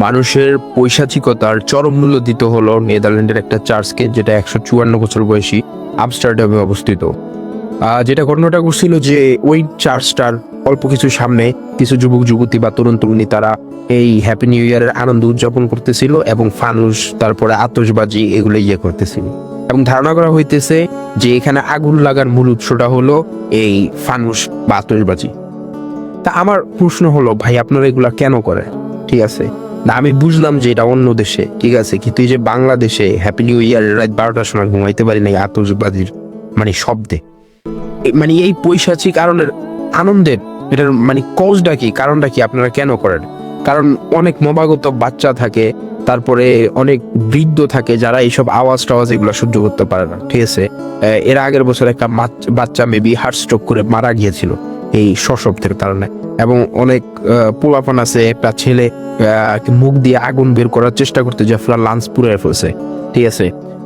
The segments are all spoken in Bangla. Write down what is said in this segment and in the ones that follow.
মানুষের পৈশাচিকতার চরম মূল্য দিতে হলো নেদারল্যান্ডের একটা চার্চকে, যেটা 154 বছর বয়সী আমস্টারডামে অবস্থিত। যেটা ঘটনাটা ঘটছিল যে ওই চার্চটার অল্প কিছু সামনে কিছু যুবক যুবতী বা তরুণ তরুণী তারা এই হ্যাপি নিউ ইয়ারের আনন্দ উদযাপন করতেছিল এবং ফানুস তারপরে আতশবাজি এগুলো করতেছিল, এবং ধারণা করা হইতেছে যে এখানে আগুন লাগার মূল উৎসটা হলো এই ফানুস বা আতশবাজি। তা আমার প্রশ্ন হলো, ভাই আপনারা এগুলা কেন করেন? ঠিক আছে, না আমি বুঝলাম যে এটা অন্য দেশে, ঠিক আছে, কিন্তু এই যে বাংলাদেশে হ্যাপি নিউ ইয়ার রাত 12টার সময় ঘুমাইতে পারি না আতশবাজির শব্দে, এই পৈশাচিক কারণের আনন্দের এটার কজটা কি, কারণটা কি, আপনারা কেন করেন? কারণ অনেক নবাগত বাচ্চা থাকে, তারপরে অনেক বৃদ্ধ থাকে যারা এইসব আওয়াজ টাওয়াজ এগুলো সহ্য করতে পারে না, ঠিক আছে। এর আগের বছর একটা বাচ্চা মেবি হার্ট স্ট্রোক করে মারা গিয়েছিল এই সশব্দের কারণে, এবং অনেক পোলাপান আছে, একটা ছেলে মুখ দিয়ে আগুন বের করার চেষ্টা করতে যে পুরা লাঞ্চ পুড়ে ফেলছে, ঠিক আছে।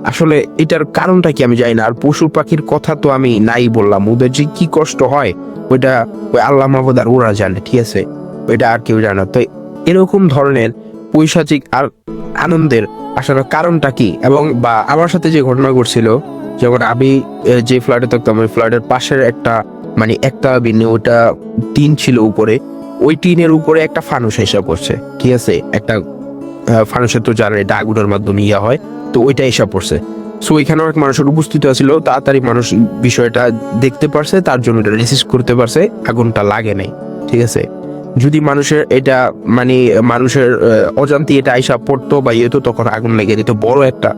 আসলে এটার কারণটা কি আমি জানি না। আর পশু পাখির কথা তো আমি নাই বললাম, ওদের যে কি কষ্ট হয় ওইটা ওই আল্লাহ মাহবুদ আর ওরা জানে, ঠিক আছে, ওইটা আর কেউ জানে না। তো এরকম ধরনের পৈশাচিক আর আনন্দের আসলে কারণটা কি? এবং বা আমার সাথে যে ঘটনা ঘটছিল, যেমন আমি যে ফ্ল্যাটে থাকতাম ওই ফ্ল্যাটের পাশের একটা একটা বিনে ওটা টিন ছিল উপরে, ওই টিনের উপরে একটা ফানুস এসে পড়ছে, ঠিক আছে। একটা ফানুসের তো জানেন এটা আগুনের মাধ্যমে ইয়া হয়, তো ওইটা এসে পড়ছে। সো ওইখানে অনেক মানুষের উপস্থিত ছিল, তাড়াতাড়ি মানুষ বিষয়টা দেখতে পারছে, তার জন্য এটা রেসিস্ট করতে পারছে, আগুনটা লাগে নাই, ঠিক আছে। যদি মানুষের এটা মানুষের অজান্তে এটা আইসা পড়তো বা ইয়ে তো, তখন আগুন লেগে যেত, বড় একটা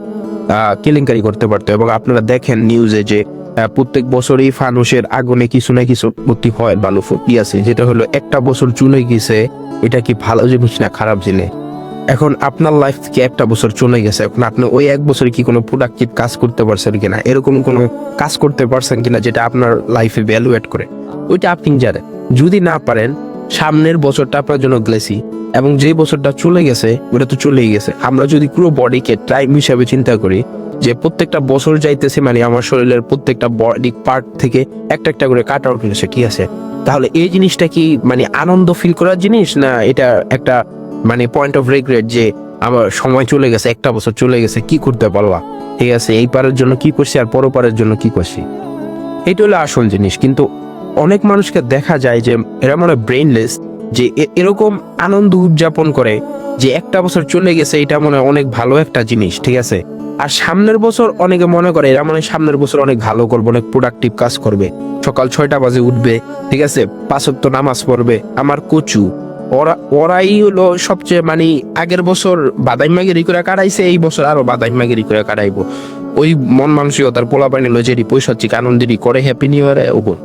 কেলেঙ্কারি করতে পারতো। এবং আপনারা দেখেন নিউজে যে প্রত্যেক বছরই ফানুসের আগুনে কিছু না কিছু ক্ষতি হয়, ভালো ক্ষতি আছে, যেটা হলো একটা বছর চলে গেছে, এটা কি ভালো জিনিস না খারাপ জিনিস? এখন আপনার লাইফ থেকে একটা বছর চলে গেছে, এখন আপনি ওই এক বছরে কি কোনো প্রোডাক্টিভ কাজ করতে পারছেন কিনা, এরকম কোনো কাজ করতে পারছেন কিনা যেটা আপনার লাইফে ভ্যালুয়েট করে, ওইটা আপনি জানেন। যদি না পারেন, সামনের বছরটা আপনার জন্য গ্লেসি, এবং যে বছরটা চলে গেছে ওটা তো চলেই গেছে। আমরা যদি পুরো বডিকে টাইম হিসাবে চিন্তা করি, যে প্রত্যেকটা বছর যাইতেছে, আমার শরীরের প্রত্যেকটা বডি পার্ট থেকে একটা একটা করে কাট আউট হয়েছে, ঠিক আছে, তাহলে এই জিনিসটা কি আনন্দ ফিল করার জিনিস, না এটা একটা পয়েন্ট অফ রিগ্রেট যে আমার সময় চলে গেছে, একটা বছর চলে গেছে, কি করতে পারলাম, ঠিক আছে, এই পারের জন্য কি করছি আর পরপারের জন্য কি করছি, এটা হলো আসল জিনিস। কিন্তু অনেক মানুষকে দেখা যায় যে এরা ব্রেইনলেস, যে এরকম আনন্দ উদযাপন করে যে একটা বছর চলে গেছে, এটা অনেক ভালো একটা জিনিস, ঠিক আছে। আর সামনের বছর অনেকে মনে করে এরা সামনের বছর অনেক ভালো করবে, অনেক প্রোডাক্টিভ কাজ করবে, সকাল 6টা বাজে উঠবে, ঠিক আছে, 5 ওয়াক্ত নামাজ পড়বে। আমার কচু ওরাই হলো সবচেয়ে আগের বছর বাদাইমাগিরি করে কাটাইছে, এই বছর আরো বাদাইমাগিরি করে কাটাইবো। ওই মন মানসিকতার পোলাপানি হলো যেটি পৈশাচিক আনন্দেরই করে হ্যাপি নিউ ইয়ারে ওপর।